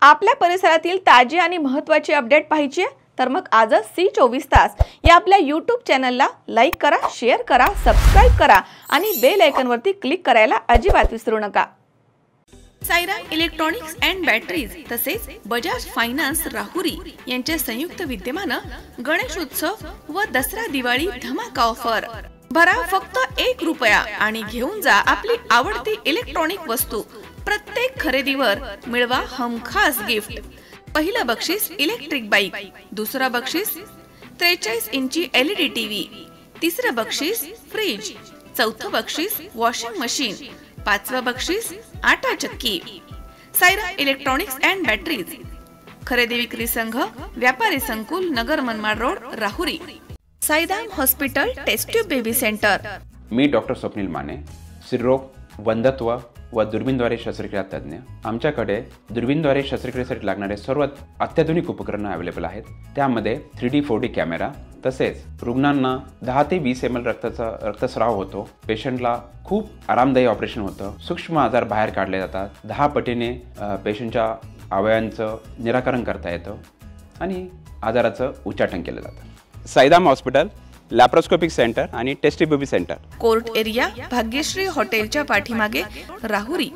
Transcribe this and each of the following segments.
आपल्या परिसरातील ताजे आणि महत्त्वाचे अपडेट पाहिजे तर मग आजच C24 या आपल्या YouTube चॅनलला लाईक करा, शेअर करा, सबस्क्राइब करा आणि बेल आयकॉनवरती क्लिक करायला अजिबात विसरू नका। साईराम इलेक्ट्रॉनिक्स अँड बॅटरीज तसेच बजाज फायनान्स राहुरी यांचे संयुक्त विद्यमानं गणेशोत्सव व दसरा दिवाळी धमाका ऑफर। भरा फक्त 1 रुपया आणि घेऊन जा आपली आवडती इलेक्ट्रॉनिक वस्तू। प्रत्येक खरेदीवर मिळवा हमखास गिफ्ट। पहिलं बक्षीस इलेक्ट्रिक बाईक, दुसरं बक्षीस 43 इंची LED टीव्ही, तिसरं बक्षीस फ्रीज, चौथं बक्षीस वॉशिंग मशीन, पाचवं बक्षीस आटा चक्की। साईराम इलेक्ट्रॉनिक्स अँड बॅटरीज, खरेदी विक्री संघ, व्यापारी संकुल, Nagar Manmad road, Rahuri. Sairam hospital test tube baby centre. मी डॉक्टर स्वप्नील माने, स्त्रीरोग, वंध्यत्व व दुर्बीणद्वारे शस्त्रक्रिया तज्ञ। आमच्याकडे दुर्बीणद्वारे शस्त्रक्रियेसाठी लागणारे सर्व अत्याधुनिक उपकरणं अवेलेबल आहेत। त्यामध्ये 3D 4D कॅमेरा, तसेच रुग्णांना 10 ते 20 ml रक्तस्राव होतो। पेशंटला खूप आरामदायी ऑपरेशन होतं। सूक्ष्म आजार बाहेर काढले जातात। 10 पटीने पेशंटच्या अवयवांचं निराकरण करता येतं आणि आजाराचं उच्चाटन केलं जातं। साईराम हॉस्पिटल लॅप्रोस्कोपिक सेंटर आणि test baby centre, court area, Bhagyashree हॉटेलच्या पाठीमागे, राहुरी।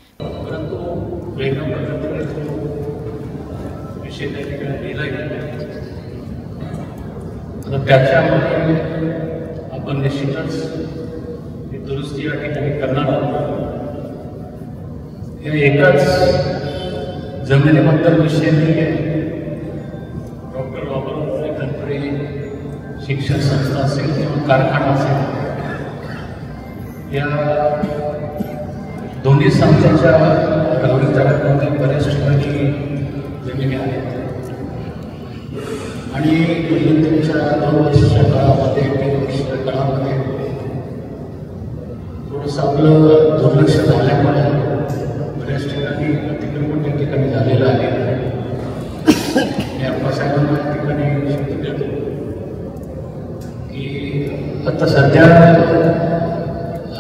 आपण निश्चितच दुरुस्ती या ठिकाणी करणार आहोत। या एकाच जमिनीबद्दल विषय नाही आहे। डॉक्टर बाबासाहेब आंबेडकर शिक्षण संस्था असेल किंवा कारखाना असेल, या दोन्ही संस्थांच्या राहुरी तालुक्यामध्ये बऱ्याच ठिकाणी जमिनी आहेत आणि त्यांच्या 2 वर्षाच्या काळामध्ये 3 वर्षाच्या काळामध्ये थोडंसं आपलं दुर्लक्ष झाल्यामुळे बऱ्याच ठिकाणी अतिक्रमण त्या ठिकाणी झालेलं आहे। मी अप्पासाहेबांना त्या ठिकाणी शब्द देतो की आता सध्या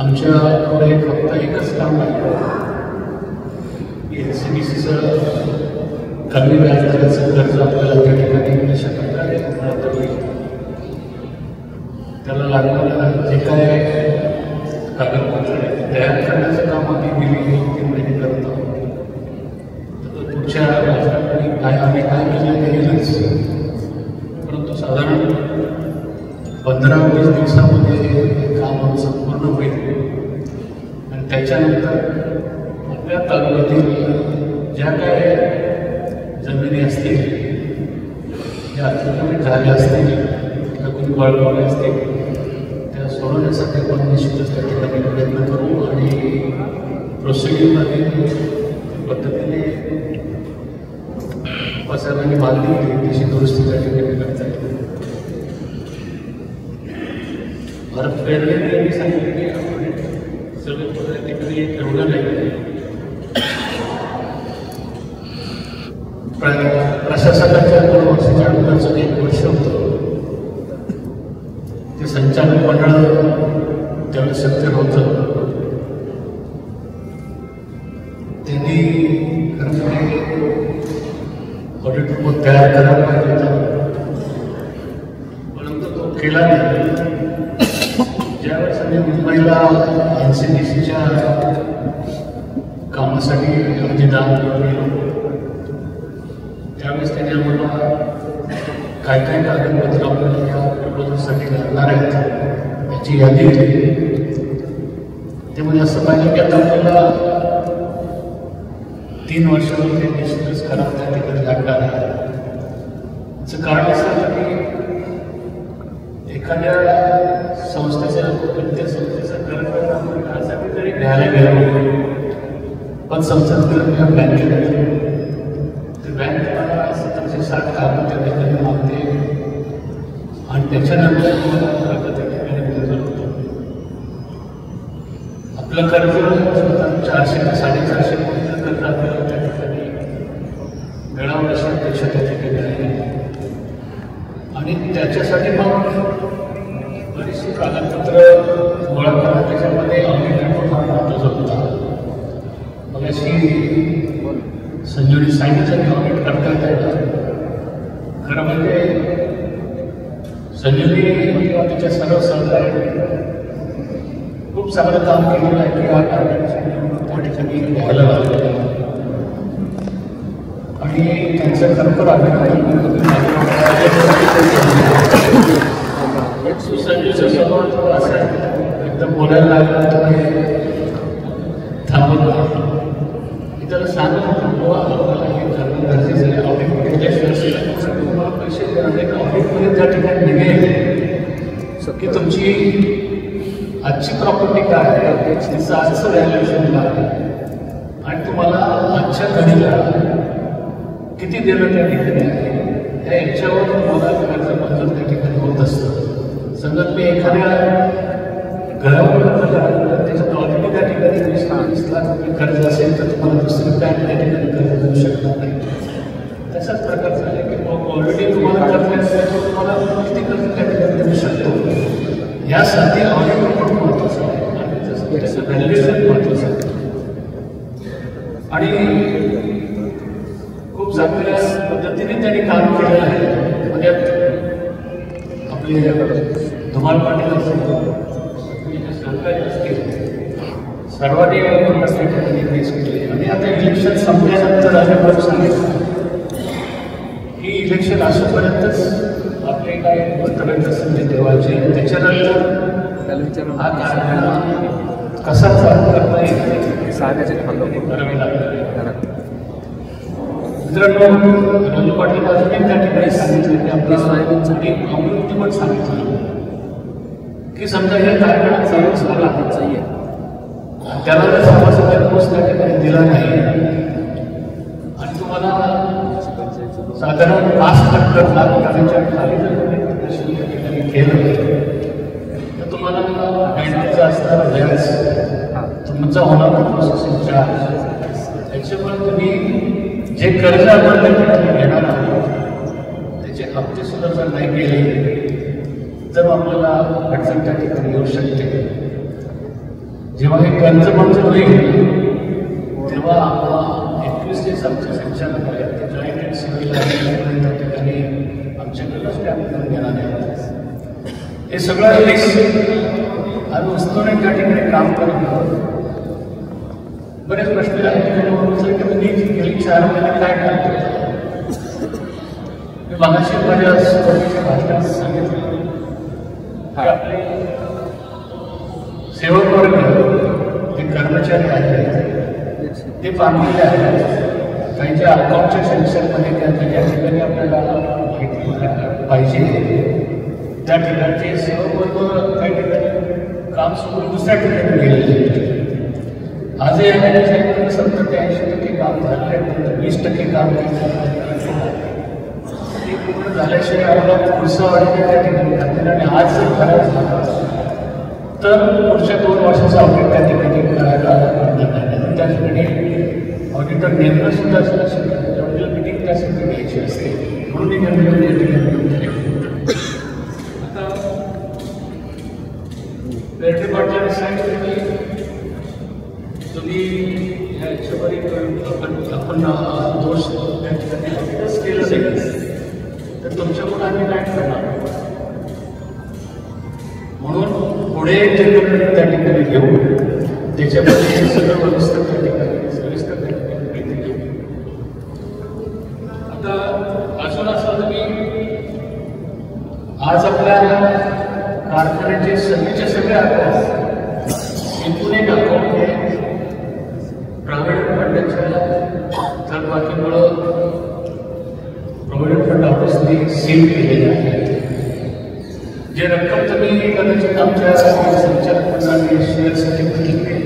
आमच्याकडे फक्त एकच काम आहे, NCDCचं कमी व्याजदराचं कर्ज आपल्याला त्या ठिकाणी कशा प्रकारे मिळवता येईल, त्याला लागणारं जे काय कागदपत्र तयार करण्याचं काम आम्ही गेली 3 महिने करत आहोत। तर पुढच्या वर्षामध्ये काय आम्ही काय केलं ते येईलच, परंतु साधारण 15-20 दिवसामध्ये काम आमचं पूर्ण होईल आणि त्याच्यानंतर आपल्या तालुक्यातील ज्या काय जमिनी असतील, ज्या अतिक्रमित झाल्या असतील किंवा कोणी बळकावले असतील, त्या सोडवण्यासाठी आपण निश्चितच त्या ठिकाणी प्रयत्न करू आणि प्रोसिडिंगमध्ये पद्धतीने साहेबांनी बांधली होती तशी दुरुस्ती त्या ठिकाणी करता येईल। भारत पेरले सांगितले की आपण सर्व तिकडे एवढं नाही, प्रशासकाच्या 2 वर्षाच्या अगोदरचं 1 वर्ष होतं ते संचालक मंडळ त्यावेळेस सत्य होतं। त्यांनी ऑडिट रिपोर्ट तयार करायला पाहिजे होता, परंतु तो केला नाही। ज्यावेळेस आम्ही मुंबईला NCDCच्या कामासाठी अर्जीदान केलं, त्यावेळेस त्यांनी आम्हाला काय काय कागदपत्र आपल्याला या प्रपोजलसाठी लागणार आहेत याची यादी दिली। ते म्हणजे असं पाहिजे की आता आपल्याला 3 वर्षामध्ये निश्चितच खराब त्या ठिकाणी लागणार आहे। याचं कारण असं आहे की एखाद्या संस्थेचं त्या संस्थेचं कर्ज यासाठी जरी घ्यायला गेलो, पण समजा किंवा बँकेत तर बँक तुम्हाला 70-60 लाख त्या ठिकाणी मागते आणि त्याच्यानंतर तुम्हाला त्या ठिकाणी मंजूर होतो। आपलं कर्ज 400 ते 450 कोटीचं कर्ज आपल्याला त्या ठिकाणी मिळावं अशी अपेक्षा त्या ठिकाणी आहे आणि त्याच्यासाठी मग बरीचशी कागदपत्र गोळा करणं, त्याच्यामध्ये ऑडिट रिपोर्ट फार महत्त्वाचा होता। मग अशी संजीवनी सांगितलं की ऑडिट खरं म्हणजे संजयनी किंवा त्याच्या सर्व सहकार्याने खूप चांगलं काम केलेलं आहे की हा त्या ठिकाणी घ्यायला लागलेलं आहे आणि त्यांचं खरोखर संजयचं स्वभाव थोडं असं आहे एकदम बोलायला लागलं तर थांबत नाही त्याला सांगत होतो आपल्याला हे करणं गरजेचं आहे ऑडिट केल्याशिवाय तुम्हाला पैसे देणार एक ऑडिटमध्ये त्या ठिकाणी निघेल की तुमची आजची प्रॉपर्टी काय आहे तिचं आजचं व्हॅल्युएशन काय आहे आणि तुम्हाला आजच्या घडीला किती देणं त्या ठिकाणी आहे याच्यावर तुम्हाला कर्ज मंजूर त्या ठिकाणी होत असतं समजा मी एखाद्या घरावर त्याच्यात ऑलरेडी त्या ठिकाणी 20 लाख रुपये कर्ज असेल तर तुम्हाला दुसरी बँक त्या ठिकाणी कर्ज देऊ शकणार नाही तशाच प्रकारचं आहे की ऑलरेडी तुम्हाला कर्ज असेल तर तुम्हाला किती कर्ज त्या ठिकाणी देऊ शकतो यासाठी ऑडिट खूप महत्त्वाचं आहे आणि जसं त्याचं व्हॅल्युएशन महत्त्वाचं आहे आणि खूप चांगल्या पद्धतीने त्यांनी काम केलेलं आहे म्हणजे आपले धुमाल पाटील असतील सर्वांनी केस केले आणि आता इलेक्शन संपल्यानंतर आल्यावर सांगितलं की इलेक्शन असेपर्यंतच आपले काय तब्येत असेल ते देवायचे त्याच्यानंतर हा कार्यक्रम कसा चालू करता येईल करावे लागले मित्रांनो राजू पाटील अजूनही त्या ठिकाणी सांगितलं की आपल्या सोयाबीनसाठी अमृती पण सांगितलं की समजा हे कार्यक्रम चालू झाला त्याला जर सभासदांनी पोस्ट त्या ठिकाणी दिला नाही आणि तुम्हाला साधारण 5% लाखाच्या खाली जर केलं तर तुम्हाला बँकेचा असणारा व्याज तुमचा होणारा प्रोसेसिंग चार्ज त्याच्यामुळे तुम्ही जे कर्ज आपण त्या ठिकाणी घेणार आहोत त्याचे हप्ते सुद्धा जर नाही केले तर आपल्याला अडचण त्या ठिकाणी येऊ शकते जेव्हा हे कर्ज मंजूर होईल तेव्हा आम्हाला 21 दिवस आमच्या संचालकालय ते जॉईंट अँड सिव्हिल त्या ठिकाणी आमच्याकडूनच स्टॅम्प करून घेणार आहे हे सगळं आम्ही वस्तूने त्या ठिकाणी काम करतो बरेच प्रश्न आहेत की मी गेली 4 महिने काय करतो मी मगाशी माझ्या सुरुवातीच्या भाषणात सांगितलं की आपले सेवक वर्ग जे कर्मचारी आहेत ते बांधलेले आहेत त्यांच्या अकाउंटच्या सेन्सरमध्ये त्या ठिकाणी आपल्याला माहिती पाहिजे त्या ठिकाणचे सेवक वर्ग काही ठिकाणी काम सोडून दुसऱ्या ठिकाणी गेलेले आजही आम्ही 70 ते 80% काम झालं आहे 20% काम ते पूर्ण झाल्याशिवाय आम्हाला पुढचं ऑडिट त्या ठिकाणी घातलेलं आणि आज जर खराब झाला तर पुढच्या 2 वर्षाचा ऑडिट त्या ठिकाणी करायला त्या ठिकाणी ऑडिटर नेमणं सुद्धा असलं मिटिंग त्यासाठी घ्यायची असते म्हणून मी नेमणं या ठिकाणी आता पेरटे पाटलांनी सांगितलं की तुम्ही ह्या याच्यावर आपण दोष त्या ठिकाणी ऑडिटच केलं नाही तर तुमच्याकडून आम्ही काय करणार म्हणून पुढे जे त्या ठिकाणी घेऊ त्याच्यामध्ये सगळं व्यवस्था त्या ठिकाणी सविस्तर त्या ठिकाणी माहिती घेऊ आता अजून असं तुम्ही आज आपल्या कारखान्याचे सगळेचे सगळे अकाउंट एकूण एक अकाउंट हे प्रायव्हेट फंडाच्या थरपाकीमुळं प्रोव्हिडंट फंड ऑफिसने सील केलेले आहेत जे रक्कम तुम्ही कदाचित आमच्या संचालक मंडळाने शेअरसाठी बघितले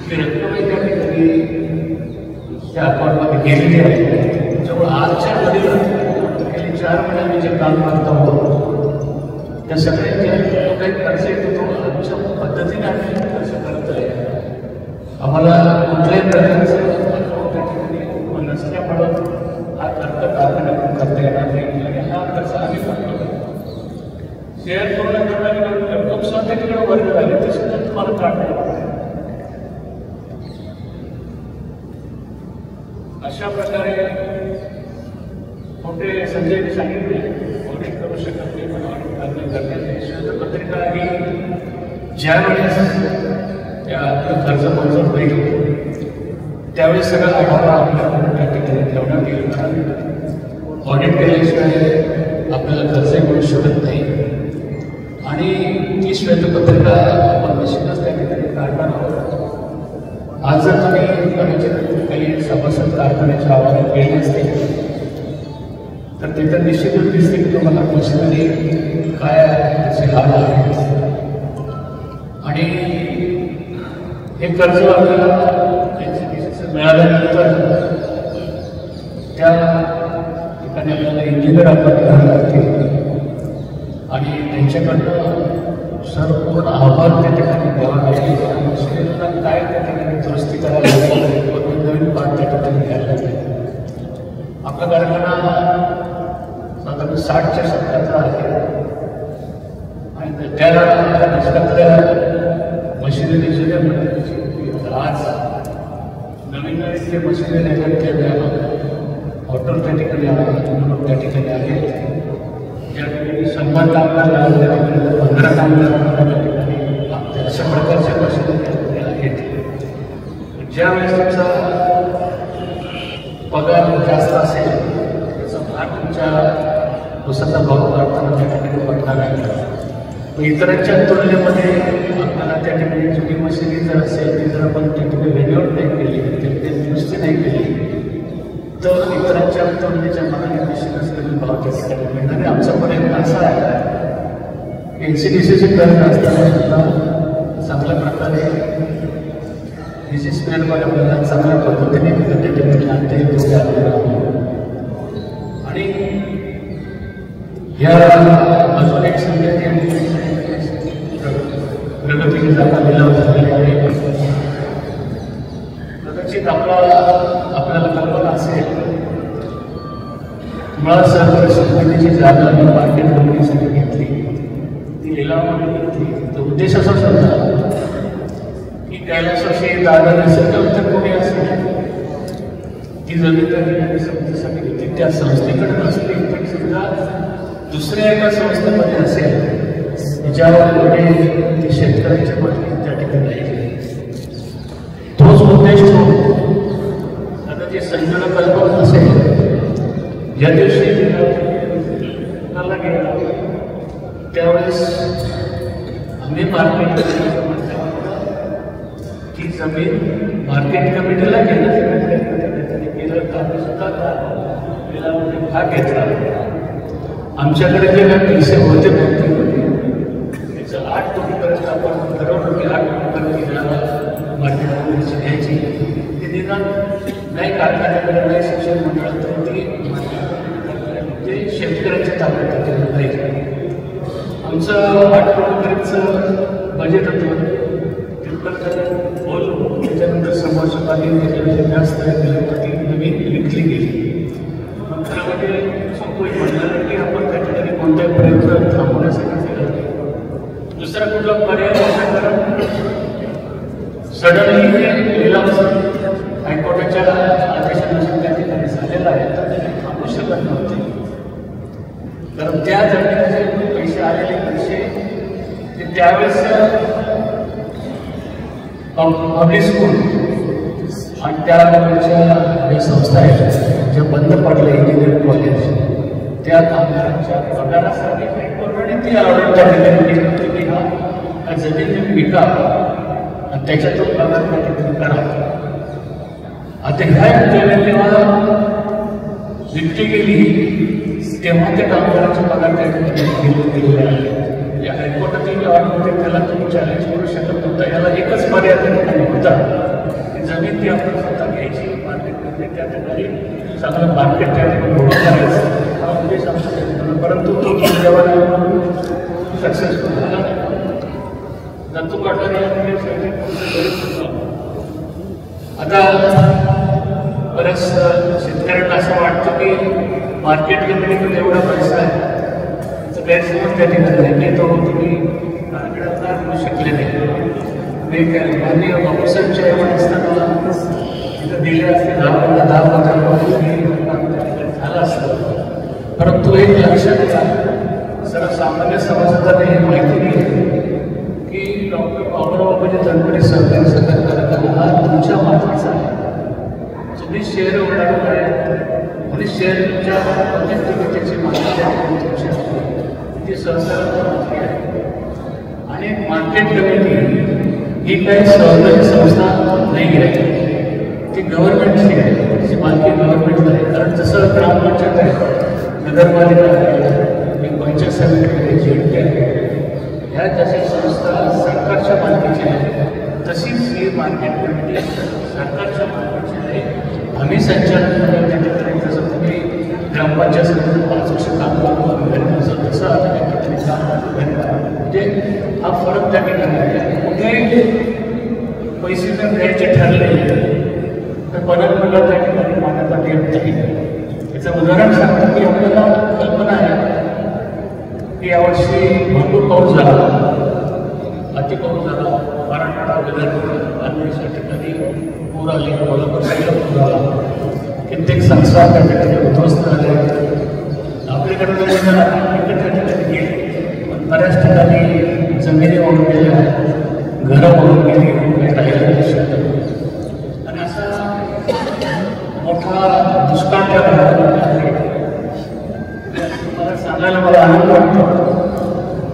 ती रक्कम त्या ठिकाणी त्या अकाउंटमध्ये गेलेली आहे त्याच्यामुळे आजच्या घडीला गेली 4 महिन्यांनी जे काम करत आहोत त्या सगळ्यांच्या जो काही खर्च येतो तो आमच्या पद्धतीने आम्ही खर्च करत आहे आम्हाला कुठल्याही प्रकारचं त्या ठिकाणी नसल्यामुळं हा खर्च कारखान्यातून करता येणार नाही आणि हा खर्च आम्ही करतो शेअर पूर्ण करणारी रक्कम सुद्धा तिकडे वर्ग झाली ते सुद्धा तुम्हाला काढणार अशा प्रकारे कुठे संजयने सांगितले ऑडिट करू शकत नाही, पण ऑडिट करण्यात श्वेतपत्रिका ही ज्यावेळेस आपलं कर्ज मंजूर होईल त्यावेळेस सगळं आढावा आपल्याला त्या ठिकाणी ठेवण्यात येईल. कारण ऑडिट केल्याशिवाय आपल्याला कर्ज मिळू शकत नाही आणि ती श्वेतपत्रिका आपण निश्चितच त्या ठिकाणी काढणार आहोत. आज जर तुम्ही कदाचित काही सभासद कारखान्याच्या आवारात गेले असते तर तिथं निश्चितच दिसते की तुम्हाला मशिनरी काय त्याचे लाभ आहेत आणि हे कर्ज आपल्याला मिळाल्यानंतर त्या ठिकाणी आपल्याला इंजिनियर आपण घ्यावे लागतील आणि त्यांच्याकडनं सर्व आव्हान त्या ठिकाणी द्यावं लागेल. मशिनरीला काय त्या ठिकाणी दुरुस्ती करायला लागेल, नवीन पाठ त्या ठिकाणी घ्यायला लागेल. आपला कारखाना साधारण 60च्या शतकाचा आहे आणि त्या दशकातल्या मशिनरी जुन्या पद्धतीची होती. आज नवीन नवीन जे मशिनरी आहेत त्या हॉटेल त्या ठिकाणी आहेत, त्या ठिकाणी आहेत, ज्या ठिकाणी 100 कामगार 15 कामगार त्या ठिकाणी अशा प्रकारच्या मशिनरी आहेत. ज्या वेळेस तुमचा पगार जास्त असेल त्याचा भाग तुमच्या ऊसाचा भाव वाढताना त्या ठिकाणी पडणार आहे. इतरांच्या तुलनेमध्ये आपल्याला त्या ठिकाणी जुनी मशिनरी जर असेल ती जर आपण त्या ठिकाणी रिन्युअल नाही केली, ते दुरुस्ती नाही केली तर इतरांच्या तुलनेच्या मनाने निश्चितच कमी भाव त्या ठिकाणी मिळणार. आणि आमचा पर्यंत असा आहे NCDCचे कर्ज असताना सुद्धा चांगल्या प्रकारे डिसीज पिरियडमध्ये आपल्याला चांगल्या पद्धतीने त्या ठिकाणी आणता येईल. आणि या अजून एक संख्या प्रगतीची जागा लिलाव झालेली आहे. कदाचित आपल्याला कल्पना असेल मुळात सहकारी संघटनेची जागा मी मार्केट कमिटीसाठी घेतली, ती लिलावामध्ये घेतली तर उद्देश असा होता की कैलासवासी दादा नसेल तर कोणी असेल ती जमीन त्या संस्थेसाठी घेतली, त्या संस्थेकडे नसली तरी सुद्धा दुसऱ्या एका संस्थेमध्ये असेल ज्यावर शेतकऱ्यांच्या मदतीने त्या ठिकाणी आहे. तोच उद्देश आता जे संयोजन कल्पना असेल ज्या दिवशी गेला त्यावेळेस आम्ही मार्केट ती जमीन मार्केट कमिटीला गेलं तर आम्ही सुद्धा भाग घेतला. आमच्याकडे जे काही पैसे होते त्याचं 8 कोटीपर्यंत आपण ठरवलं की 8 कोटीपर्यंत मार्केट कमिटीची घ्यायची. ते निदान नाही कारखान्याकडे नाही शिक्षण मंडळात तर ते शेतकऱ्यांच्या ताब्यात पाहिजे. आमचं 8 कोटीपर्यंतचं बजेट होतं तिथपर्यंत बोललो. त्याच्यानंतर समोरच्या पाणी त्याच्यापेक्षा जास्त ती नवीन विकली गेली. मग खरं म्हणजे म्हटलं की आपण त्या ठिकाणी कोणत्याही प्रयत्न थांबवण्यासाठी दुसरा कुठला पर्याय कारण सडनली लिलाव हायकोर्टाच्या आदेशानुसार त्या ठिकाणी झालेला आहे तर ते थांबू शकत नव्हते. कारण त्या जमिनीचे पैसे आलेले पैसे ते त्यावेळेस पब्लिक स्कूल आणि त्याबरोबरच्या ज्या संस्था आहेत ज्या बंद पडल्या इंजिनिअरिंग कॉलेज त्या कामगारांच्या पगारासाठी हायकोर्टाने ती ऑर्डर त्या ठिकाणी केली होती की हा जमीन विका आणि त्याच्यातून पगार त्या ठिकाणी करा. आता ह्या जेव्हा विकली गेली तेव्हा त्या कामगारांचा पगार त्या ठिकाणी गेलेला आहे. या हायकोर्टातील ऑर्डर होते त्याला तुम्ही चॅलेंज करू शकत नव्हता. याला एकच पर्याय त्या ठिकाणी होता की जमीन ती आपण स्वतः घ्यायची मार्केटमध्ये त्या ठिकाणी चांगलं मार्केट त्या ठिकाणी उभं करायचं हा उद्देश आमचा. परंतु तो जेव्हा सक्सेसफुल झाला दत्तू पाटकर आता बऱ्याच शेतकऱ्यांना असं वाटतं की मार्केट कमिटीमध्ये एवढा पैसा आहे त्याचा गैरसमज त्या ठिकाणी नाही. तो तुम्ही कारखान्यात होऊ शकले नाही. मी बापूसाहेबच्या एवढं असताना तिथं दिले असते 10-15 झालं असतं. तुमच्या औद्योगिकतेची माहिती ती सहकारी आहे. आणि मार्केट कमिटी ही काही सहकारी संस्था नाही आहे, ती गव्हर्नमेंटची आहे, तिची मालकी गव्हर्नमेंटला आहे. कारण जसं ग्रामपंचायत आहे, नगरपालिका आहे, पंचायत समिती आहे, झेडपी आहे, ह्या जशा संस्था सरकारच्या मालकीच्या आहेत, तशीच ही मार्केट कमिटी सरकारच्या मालकीची आहे. आम्ही संचालन जसं तुम्ही ग्रामपंचायत समितीत 5 वर्ष काम करून तसं आता त्या ठिकाणी काम म्हणजे हा फरक त्या ठिकाणी आहे. कुठेही पैसे जर द्यायचे ठरले तर बनवलेला त्या ठिकाणी मान्यता देत नाही. याचं उदाहरण सांगतो की आपल्याला कल्पना आहे की यावर्षी भरपूर पाऊस झाला, अति पाऊस झाला, मराठवाडा विदर्भ आणि अशा ठिकाणी पूर आले, कोल्हापूर साईडला पूर आला, कित्येक संस्था त्या ठिकाणी उद्ध्वस्त झाले. आपल्याकडे त्या ठिकाणी गेले, बऱ्याच ठिकाणी जमिनी वाहून गेल्या, घरं वाहून गेली, राहिलेले शेत. आणि असा मोठा दुष्काळ त्या भागामध्ये मला सांगायला मला आनंद वाटतो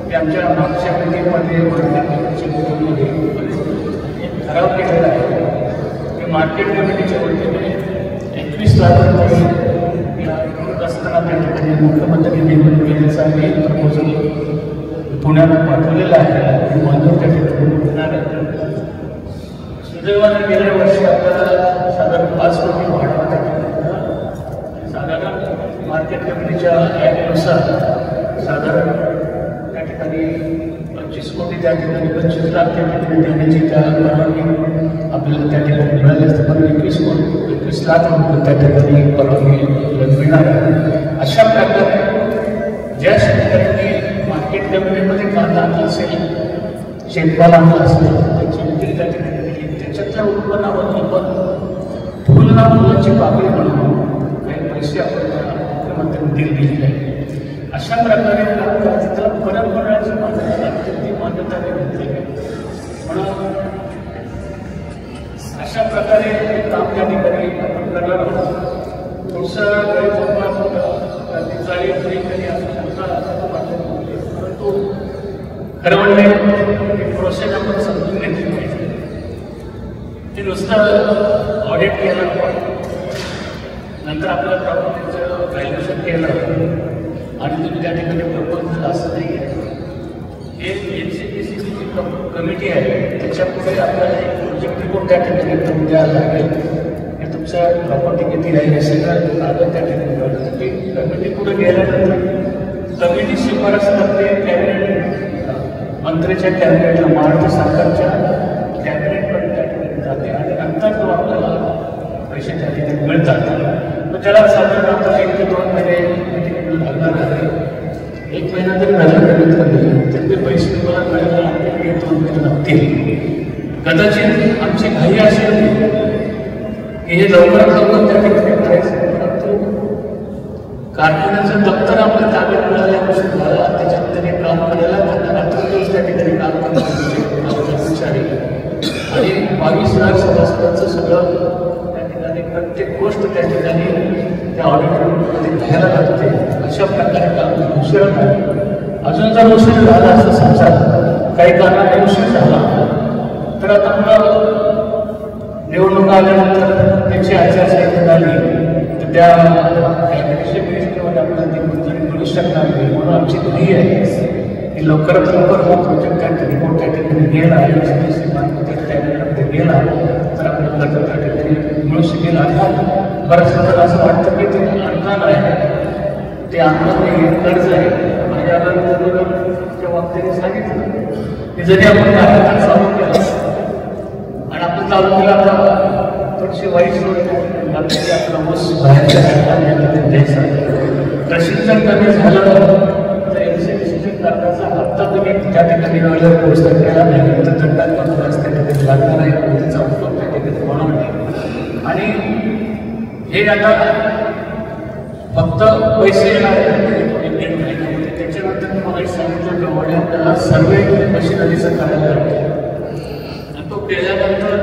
की आमच्या मागच्या मीटिंगमध्ये एक ठराव केलेला आहे की मार्केट कमिटीच्या वतीने 21 लाख रुपये असताना त्या ठिकाणी मुख्यमंत्री निवडून घेण्याचा मी प्रपोजल पुण्याला पाठवलेला आहे. मंजूर त्या ठिकाणी होणार आहे. सुदैवाने गेल्या वर्षी आपल्याला साधारण 5 कोटी वाढवा त्या ठिकाणी साधारण मार्केट कमिटीच्या ॲक्टनुसार साधारण त्या ठिकाणी 25 कोटी त्या ठिकाणी 25 लाख त्या ठिकाणी देण्याची त्या परवानगी आपल्याला त्या ठिकाणी मिळाली असते. पण 21 लाख रुपये त्या ठिकाणी परवानगी मिळणार आहे. अशा प्रकारे ज्या शेतकऱ्यांनी मार्केट कमिटीमध्ये कांदा आणला असेल, शेतमाल आणला असेल, त्याची विक्री त्या ठिकाणी केली, त्याच्यातल्या उत्पन्नावर आपण फुलना फुलांची पाकळी म्हणून काही पैसे आपण मुख्यमंत्र्यांनी दिलेले आहे. अशा प्रकारे त्याला परंपराची मान्यता घेतली. म्हणून अशा प्रकारे काम त्या ठिकाणी आपण करणार आहोत. थोडंसं परंतु खरं म्हणजे प्रोसेस आपण समजून घेतली पाहिजे. ते नुसतं ऑडिट केलं, नंतर आपल्या प्रॉपर्टीचं व्हॅल्युएशन केलं आणि तुम्ही त्या ठिकाणी प्रपोजल असं नाही आहे. हे NCPCची जी कमिटी आहे त्याच्यापुढे आपल्याला एक प्रोजेक्ट रिपोर्ट त्या ठिकाणी एकदम द्यायला लागेल की तुमच्या प्रॉपर्टी किती आहे हे सगळं कागद त्या ठिकाणी कळतं. ती कमिटी पुढे गेल्यानंतर कमिटी शिफारस करते कॅबिनेट, मंत्र्याच्या कॅबिनेटला, महाराष्ट्र सरकारच्या कॅबिनेटकडे त्या ठिकाणी जाते आणि नंतर तो आपल्याला पैसे त्या ठिकाणी मिळतात. मग त्याला साधारण आपल्याला 1 ते 2 महिने लागणार आहे. 1 महिना जरी झाला कमीत कमी तर ते पैसे तुम्हाला मिळायला 1 ते 2 महिने लागतील. कदाचित आमची घाई असेल की हे लवकरात लवकर त्या ठिकाणी करायचं, परंतु कारखान्याचं दप्तर आपल्या ताब्यात मिळाल्यापासून झाला, त्याच्यात त्यांनी काम करायला त्यांना रात्रदिवस त्या ठिकाणी काम कर्मचारी आणि 22,000 सभासदांचं सगळं त्या ठिकाणी प्रत्येक गोष्ट त्या ठिकाणी त्या ऑडिटमध्ये घ्यायला लागते. अशा प्रकारे काम उशीर नाही. अजून जर उशीर झाला असं समजा, काही कारणाने उशीर झाला तर आता पुन्हा निवडणुका आल्यानंतर त्याची आचारसंहिता झाली तर त्या कॅबिनेटच्या मिनिस्ट्रीमध्ये आपल्याला ती मंजुरी मिळू शकणार नाही. म्हणून आमची घाई आहे की लवकरात लवकर हा प्रोजेक्ट त्या रिपोर्ट त्या ठिकाणी गेला, कॅबिनेटमध्ये गेला तर आपल्याला कर्ज त्या ठिकाणी मिळू शकेल. अर्थात बऱ्याच लोकांना असं वाटतं की ते अनुदान आहे, ते अनुदान नाही, कर्ज आहे. माझ्या त्या बाबतीने सांगितलं की जरी आपण कारखाना चालू केला आणि आपण चालू केला आता थोडीशी वाईट सोय आपला ऊस बाहेरच्या कारखान्यामध्ये द्यायचा, कृषी जर कमी झालं तर NCPCच्या कर्जाचा हप्ता तुम्ही त्या ठिकाणी वेळेवर पोहोचता केला नाही तर दंडात्मक त्या ठिकाणी लागणार आहे. त्याचा उपयोग त्या ठिकाणी होणार नाही. आणि हे आता फक्त पैसे येणार त्याच्यानंतर तुम्हाला सांगितलं गव्हर्नमेंट आपल्याला सर्वे मशिनरीचं करायला लागते आणि तो केल्यानंतर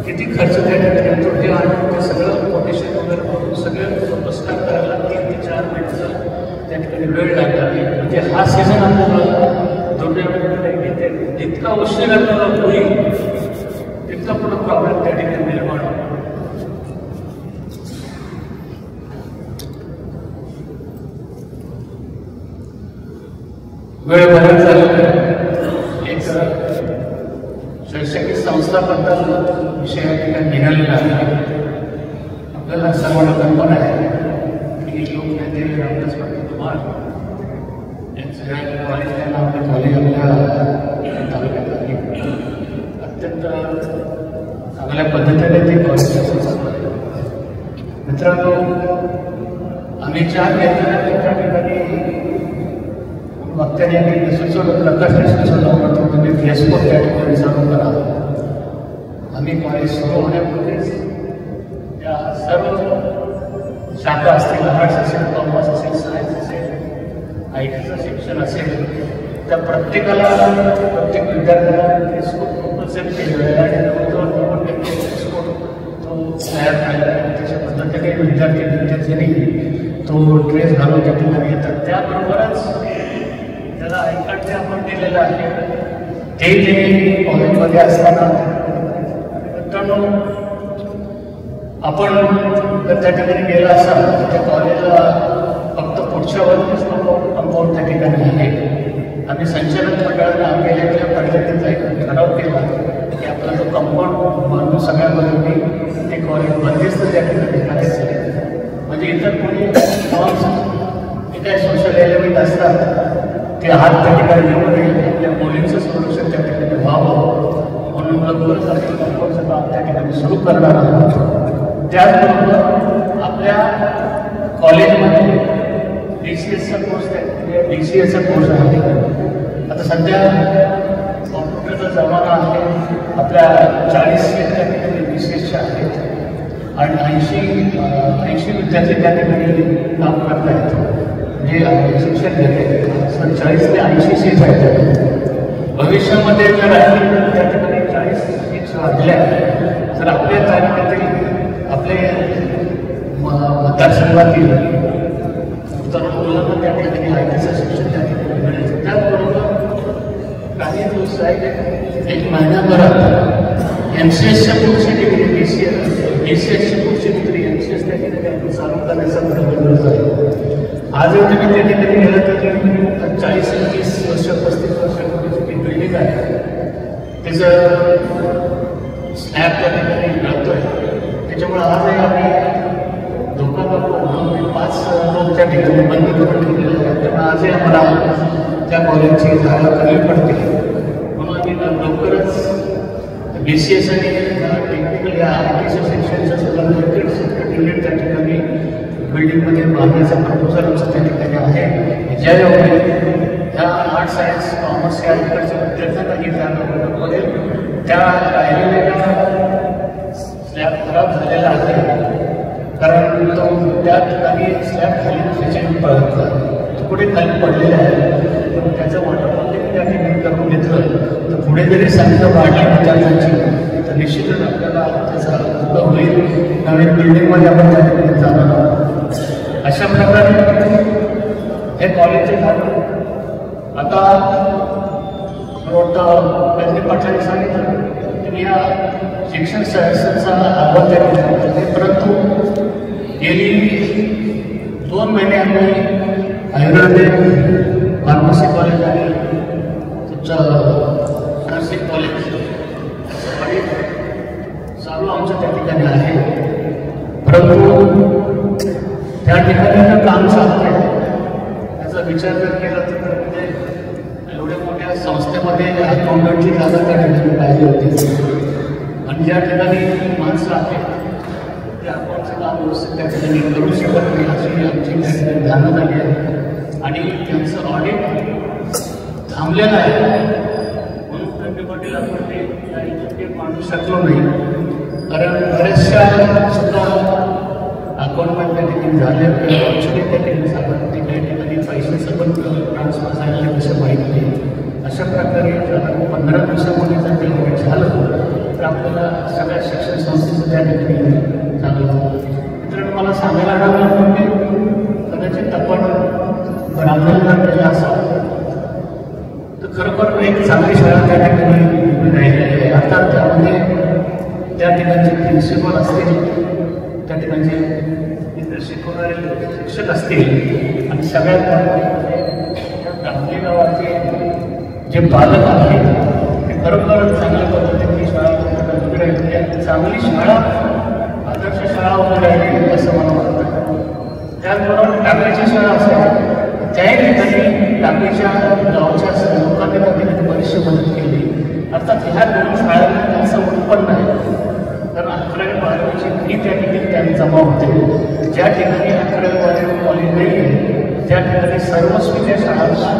किती खर्च त्या ठिकाणी येतो हे आणि ते सगळं कोटेशन वगैरे बघून सगळे नमस्कार करायला 3 ते 4 मिनिटं त्या ठिकाणी वेळ लागला नाही. म्हणजे हा सीझन आपल्याला दुर्दैवाने घेते. जितका उशीर आपल्याला होईल तितका पुढे प्रॉब्लेम त्या ठिकाणी निर्माण होईल. वेळ बऱ्याच झालेला एक शैक्षणिक संस्थाबद्दल विषय या ठिकाणी निघालेला आहे. आपल्याला सर्वांना कल्पना आहे की लोकनेते रामदास पाटील धुमाळ यांचं कॉलेज नावाचं कॉलेज आपल्या तालुक्यात आहे. अत्यंत चांगल्या पद्धतीने ते कॉलेज असं चालू आहे. मित्रांनो, आम्ही 4 नेत्यांना त्या ठिकाणी वक्त्यांनी सुचवलं, प्रकाशने सुचवलं होतं तुम्ही फेसबुक त्या ठिकाणी चालू करा. आम्ही कॉलेज सुरू होण्यापूर्वीच त्या सर्व शाखा असतील, आर्ट्स असेल, कॉमर्स असेल, सायन्स असेल, IT चं शिक्षण असेल, त्या प्रत्येकाला प्रत्येक विद्यार्थ्याला फेसबुक कंपल्सरी केलेलं आहे. आणि जवळजवळ फेसबुक तो तयार केलेला आहे. त्याच्या पद्धतीने विद्यार्थ्यांनी तो ड्रेस घालून त्या ठिकाणी येतात. त्याबरोबरच त्याला आय कार्ड जे आपण दिलेलं आहे ते जे कॉलेजमध्ये असताना मित्रांनो, आपण जर त्या ठिकाणी गेला असाल तर त्या कॉलेजला फक्त पुढच्या वर्षीच कंपाऊंड त्या ठिकाणी आहे. आम्ही संचालक मंडळानं गेल्या पद्धतीचा एक ठराव केला की आपला जो कंपाऊंड बांधून सगळ्या बाजूंनी ते कॉलेज बंदिस्त त्या ठिकाणी करायचं. म्हणजे इतर कोणी जे काही सोशल एलिमेंट असतात ते हात त्या ठिकाणी घेऊ नये. आपल्या मुलींचं संरक्षण त्या ठिकाणी व्हावं म्हणून लवकरच आपण कंपाऊंडचं काम त्या ठिकाणी सुरू करणार आहोत. त्याचबरोबर आपल्या कॉलेजमध्ये DCSचा कोर्स आहे, DCAचा कोर्स आहे. आता सध्या कॉम्प्युटरचा जमाना आहे. आपल्या 40 त्या ठिकाणी DCSच्या आहेत आणि 80 विद्यार्थी त्या ठिकाणी काम करत आहेत, म्हणजे शिक्षण घेते. 40 ते 80 सीट आहेत. भविष्यामध्ये जर त्या ठिकाणी 40 सीट्स वाढल्या तर आपल्या तालुक्यातील आपले मतदारसंघातील तरुण मुलांना त्या ठिकाणी IT चं शिक्षण त्या ठिकाणी मिळायचं. त्याचबरोबर काही दिवस एक महिन्याभरात MCSच्या पुढची डिग्री BCSच्या पुढची डिग्री MCS त्या ठिकाणी चालू करण्याचा प्रयत्न आहे. आज जर तुम्ही त्या ठिकाणी गेलं तर 40-30 वर्ष 35 वर्षापूर्वीची बिल्डिंग आहे, त्याचं स्लॅब त्या ठिकाणी घालतोय. त्याच्यामुळे आजही आम्ही धोका नको म्हणून 5 लोक त्या ठिकाणी बंद करून ठेवलेले आहेत. त्यामुळे आजही आम्हाला त्या कॉलेजची जागा कमी पडते. म्हणून आम्ही लवकरच BCS आणि टेक्निकल या IT शिक्षणाच्या संदर्भात युनिट त्या ठिकाणी बिल्डिंगमध्ये बांधण्याचा प्रपोजल आमचं त्या ठिकाणी आहे. ज्यावेळी ह्या आर्ट, सायन्स, कॉमर्स या ठिकाणच्या विद्यार्थ्यांना ही जागा उपलब्ध पडेल. त्या राहिलेल्या स्लॅब खराब झालेला आहे, कारण तो त्या ठिकाणी स्लॅब खाली त्याचे तुकडे खाली पडलेले आहेत. पण त्याचं वाटप त्या ठिकाणी करून घेतलं तर पुढे जरी संख्या वाढली विद्यार्थ्यांची तर निश्चितच आपल्याला त्याचा उपयोग होईल. नवीन बिल्डिंगमध्ये आपण त्या ठिकाणी जाणार आहोत. अशा प्रकारे हे कॉलेजचे झालं. आता त्यांनी पाटलांनी सांगितलं की या शिक्षण संस्थेचा अहवाल त्या ठिकाणी, परंतु गेली 2 महिने आम्ही आयुर्वेदिक फार्मसी कॉलेज आणि तुमचं नर्सिंग कॉलेज चालू आमचं त्या ठिकाणी आहे. परंतु त्या ठिकाणी काम चालू आहे. त्याचा विचार जर केला तर म्हणजे एवढ्या मोठ्या संस्थेमध्ये अकाउंटंटची जागा त्या ठिकाणी पाहिजे होती आणि ज्या ठिकाणी माणसं आहेत ते अकाउंटचं काम व्यवस्थित त्या ठिकाणी करू शकत नाही अशी आमची त्या ठिकाणी ध्यानात आली आहे. आणि त्यांचं ऑडिट थांबलेलं आहे म्हणून त्यांनी पाटील आपण ते मांडू शकलो नाही. कारण बऱ्याचशा सुद्धा अकाउंटमेंट त्या ठिकाणी झाले ॲक्च्युली त्या ठिकाणी सापडते त्या ठिकाणी पैशाचं पण ट्रान्सफर झालेलं कसं माहीत नाही. अशा प्रकारे 15 दिवसामध्ये जर ते ऑडिट झालं तर आपल्याला सगळ्या शिक्षण संस्थेचं त्या ठिकाणी चांगलं. मित्रांनो, सांगायला लागलो की कदाचित आपण ब्राह्मण घराण्याचे असावं, तर खरोखर एक चांगली शाळा त्या ठिकाणी राहिलेली आहे. अर्थात त्यामध्ये त्या ठिकाणचे प्रिन्सिपल असतील, त्या ठिकाणचे शिकवणारे शिक्षक असतील, आणि सगळ्यात त्या ब्राह्मणी गावाचे जे पालक आहेत ते खरोखर चांगल्या पद्धतीने शाळा उभी राहिली. चांगली शाळा, आदर्श शाळा उभी राहिली असं मला वाटतं. त्याचबरोबर टाकळीची शाळा असेल, त्याही ठिकाणी टाकळीच्या गावच्या लोकांनी त्या ठिकाणी बरीचशी मदत केली. अर्थात ह्या दोन शाळांना त्यांचं उत्पन्न आहे, कारण 11वी 12वीची फी त्या ठिकाणी त्यांनी जमा होते. ज्या ठिकाणी 11वी 12वी कॉलेज नाही आहे त्या ठिकाणी सर्वस्वीच्या शाळांना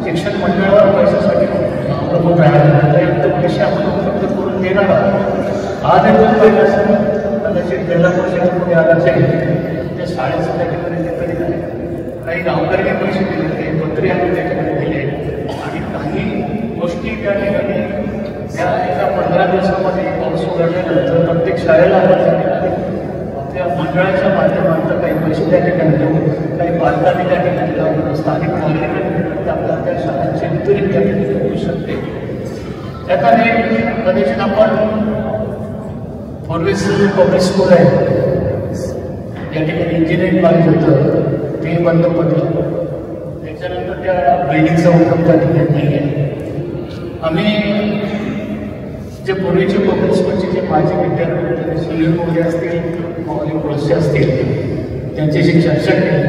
शिक्षण मंडळावर पैशासाठी अवलंबून राहिला पैसे आपण उपलब्ध करून देणार आहोत. आज एक पहिला असं कदाचित जिल्हा परिषद कोणी आला असेल त्या शाळेचं त्या ठिकाणी ते कधी नाही. काही गावकऱ्यांनी पैसे दिले, काही मंत्री आम्ही त्या ठिकाणी दिले, आणि काही गोष्टी त्या ठिकाणी त्या एका 15 दिवसामध्ये पाऊस उघडल्यानंतर प्रत्येक शाळेला आपण त्या ठिकाणी आपल्या मंडळाच्या माध्यमातून काही पैसे त्या ठिकाणी देऊन, काही पालकांनी त्या ठिकाणी लावून, स्थानिक नागरिकांनी आपल्या त्या शाळांचे वितरित त्या ठिकाणी होऊ शकते. त्याकडे कदाचित आपण पूर्वीच पब्लिक स्कूल आहे, या ठिकाणी इंजिनिअरिंग कॉलेज होतं, ते बंद पडलं. त्याच्यानंतर त्या बिल्डिंगचा उपयोग त्या ठिकाणी नाही आहे. आम्ही जे पूर्वीचे पब्लिक स्कूलचे जे माझे विद्यार्थी सुनील मोरे असतील, मौली कोळसे असतील, त्यांच्याशी चर्चा केली,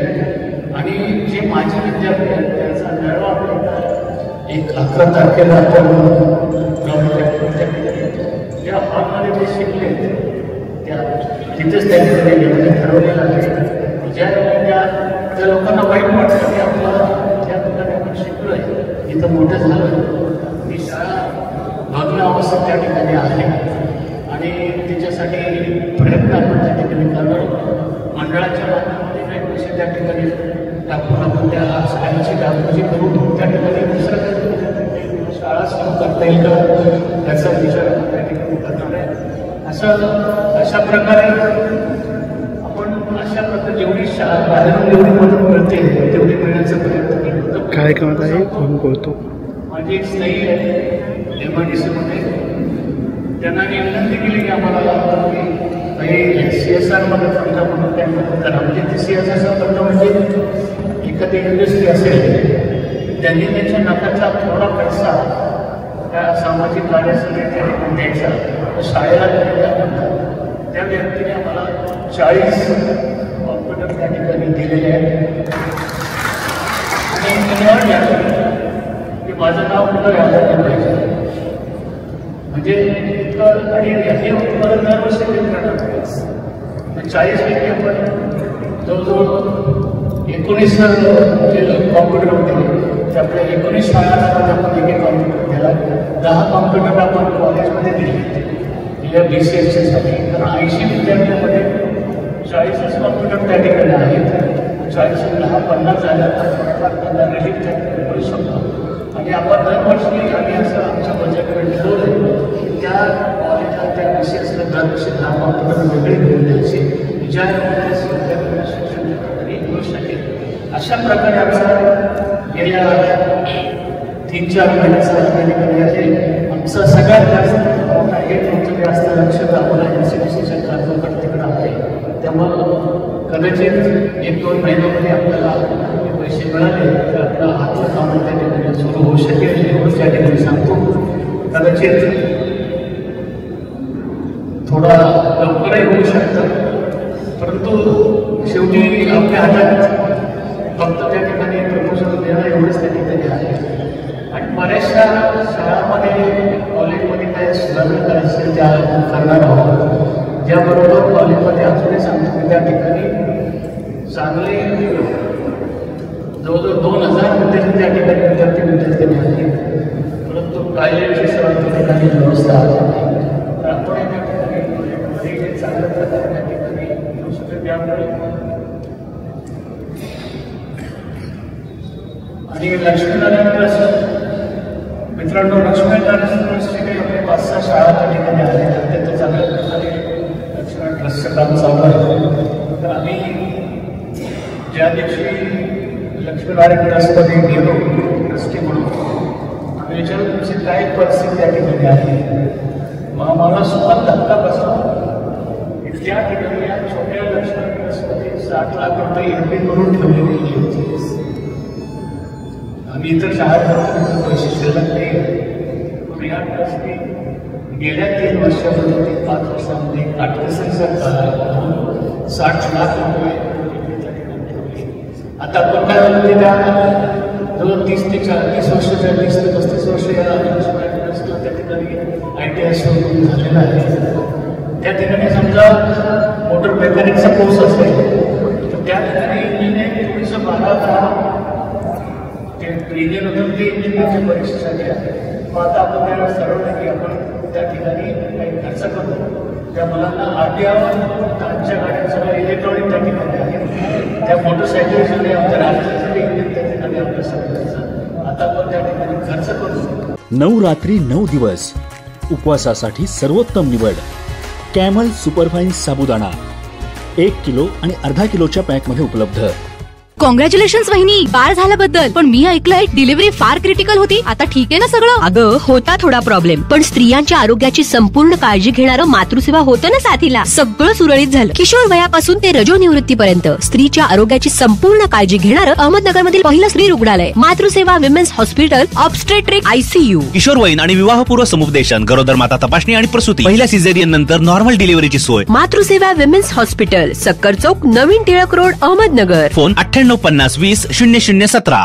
आणि जे माझे विद्यार्थी आहेत त्याचा मेळावा आपल्याला 11 तारखेला आपण ज्या हॉलमध्ये ते शिकले त्या तिथेच त्या ठिकाणी ठरवलेलं आहे. ज्या लोकांना वाईट वाटतं की आपल्याला त्या ठिकाणी आपण शिकलो आहे, इथं मोठं झालं, ही शाळा भग्न अवस्थेत त्या ठिकाणी आहे, आणि त्याच्यासाठी प्रयत्न आपण त्या ठिकाणी करणार. मंडळाच्या माध्यमामध्ये काही पैसे त्या ठिकाणी टाकून आपण त्या शाळेची डागडुजी करून त्या ठिकाणी दुसऱ्या शाळा सुरू करता येईल का याचा विचार आपण त्या ठिकाणी करणार आहे. अशा प्रकारे आपण अशा प्रकारे जेवढी शाळा बाहेरून जेवढी मदत मिळते तेवढी मिळण्याचा प्रयत्न करतो. कार्यक्रमात आहे फोन करतो. माझी एक स्नेही आहे MIDCमध्ये, त्यांना मी विनंती केली की आम्हाला काही CSRमध्ये फंड म्हणून काही मदत करा. म्हणजे ते CSR फंड म्हणजे एखादी इंडस्ट्री असेल त्यांनी त्यांच्या नफ्याचा थोडा पैसा त्या सामाजिक कार्यासाठी त्या ठिकाणी द्यायचा, तर शाळेला त्या व्यक्तीने आम्हाला 40 कॉम्प्युटर त्या ठिकाणी दिलेले आहेत. आणि की माझं नाव कुठं यायला पाहिजे, म्हणजे इतकं, आणि हे उत्पादन दरवर्षी करणार 40 पैकी आपण जवळजवळ 19 जे कॉम्प्युटर होते ते आपल्या 19 शाळांमध्ये आपण एक कॉम्प्युटर दिला. 10 कॉम्प्युटर आपण कॉलेजमध्ये दिले या BCSसाठी, कारण 80 विद्यार्थ्यांमध्ये 40च कॉम्प्युटर त्या ठिकाणी आहेत. 40 10 50 झाल्या तर थोडंफार त्यांना रिलीफ त्या ठिकाणी करू शकतो. आणि आपण दरवर्षी आम्ही असं आमच्या बजेटकडे ठरवलं की त्या कॉलेजला त्या BCSला दरवर्षी 10 कॉम्प्युटर वेगळे घेऊन द्यायचे, ज्या विद्यार्थ्यांना शिक्षण मिळू शकेल. अशा प्रकारे आमचा गेल्या 3-4 महिन्याचा त्या ठिकाणी आहे. आमचा सगळ्यात जास्त मोठा एक तुमचं जास्त लक्ष दाखवला NCDCच्या कार्यकर्त्याकडे आहे. त्यामुळं कदाचित 1-2 महिन्यामध्ये आपल्याला पैसे मिळाले तर आपला हातलं काम त्या ठिकाणी सुरू होऊ शकेल, एवढंच त्या ठिकाणी सांगतो. कदाचित थोडा लवकरही होऊ शकतं, परंतु शेवटी आपल्या हातात फक्त त्या ठिकाणी प्रपोजल देणं एवढंच त्या ठिकाणी आहे. आणि बऱ्याचशा शाळांमध्ये कॉलेजमध्ये काय सुधारणा करायची असेल त्या करणार आहोत. ज्याबरोबर कॉलेजमध्ये अजूनही सांगतो की त्या ठिकाणी चांगले जवळजवळ 2000 विद्यार्थी त्या ठिकाणी विद्यार्थ्यांनी आहेत, परंतु टॉयलेटची सर्व त्या ठिकाणी व्यवस्था आहे. तर आपण त्या ठिकाणी चांगल्या प्रकारे त्या ठिकाणी येऊ शकतो. त्यामुळे आणि लक्ष्मीनारायण ट्रस्ट, मित्रांनो, लक्ष्मीनारायण ट्रस्टचे काही आपले 5-6 शाळा त्या ठिकाणी आहेत. अत्यंत चांगल्या प्रकारे लक्ष्मीनारायण ट्रस्टचं काम चालू आहे. तर आम्ही ज्या दिवशी लक्ष्मीनारायण ट्रस्टमध्ये गेलो ट्रस्टी म्हणून आम्ही विचारलं तुमची काय परिस्थिती त्या ठिकाणी आहे. मग आम्हाला सुद्धा धक्का बसला. त्या ठिकाणी या छोट्या लक्ष्मी ट्रस्टमध्ये 60 लाख रुपये एफडी करून ठेवलेली होती. आम्ही इतर शाळा पैसे शिल्लक नाही. पण या ट्रस्टने गेल्या 3 वर्षामध्ये ते 5 वर्षामध्ये 60 लाख रुपये आता आपण काय म्हणते त्या जवळ 30 ते 40 वर्ष 30 ते 35 वर्ष या ट्रस्टला त्या ठिकाणी ITI सुरू झालेला आहे. त्या ठिकाणी समजा मोटर मेकॅनिकचा कोर्स असेल तर त्या ठिकाणी इंजिनिअरिंग थोडीसं 12 ते ट्रेनिंग होतं ते इंजिनिअरिंगच्या परीक्षेसाठी आहे. मग आता आपण त्याला ठरवलं की आपण त्या ठिकाणी काही खर्च करतो. त्या मुलांना आमच्या गाड्या सगळ्या इलेक्ट्रॉनिक त्या ठिकाणी आहे. त्या मोटरसायकल आमच्या राज्यासाठी इंजिन त्या ठिकाणी अभ्यास करायचा. आता आपण त्या ठिकाणी खर्च करतो. 9 रात्री 9 दिवस उपवासासाठी सर्वोत्तम निवड कॅमल सुपरफाईन साबुदाणा 1 किलो आणि अर्धा किलोच्या पॅकमध्ये उपलब्ध. कॉंग्रॅच्युलेशन्स वहिनी, बाळ झाल्याबद्दल. पण मी ऐकलंय डिलिव्हरी फार क्रिटिकल होती. आता ठीक आहे ना सगळं? अगं होता थोडा प्रॉब्लेम, पण स्त्रियांच्या आरोग्याची संपूर्ण काळजी घेणारं मातृसेवा होतं ना साथीला. सगळं सुरळीत झालं. किशोर वयापासून ते रजोनिवृत्तीपर्यंत स्त्रीच्या आरोग्याची संपूर्ण काळजी घेणारं अहमदनगरमधील पहिलं स्त्री रुग्णालय Matruseva women's hospital obstetric ICU. किशोरवयीन आणि विवाहपूर्व समुपदेशन, गरोदर माता तपासणी आणि प्रसूती, पहिल्या सिझेरियन नंतर नॉर्मल डिलिव्हरीची सोय. मातृसेवा विमेन्स हॉस्पिटल, सक्कर चौक, नवीन टिळक रोड, अहमदनगर. फोन 9850 20 0017.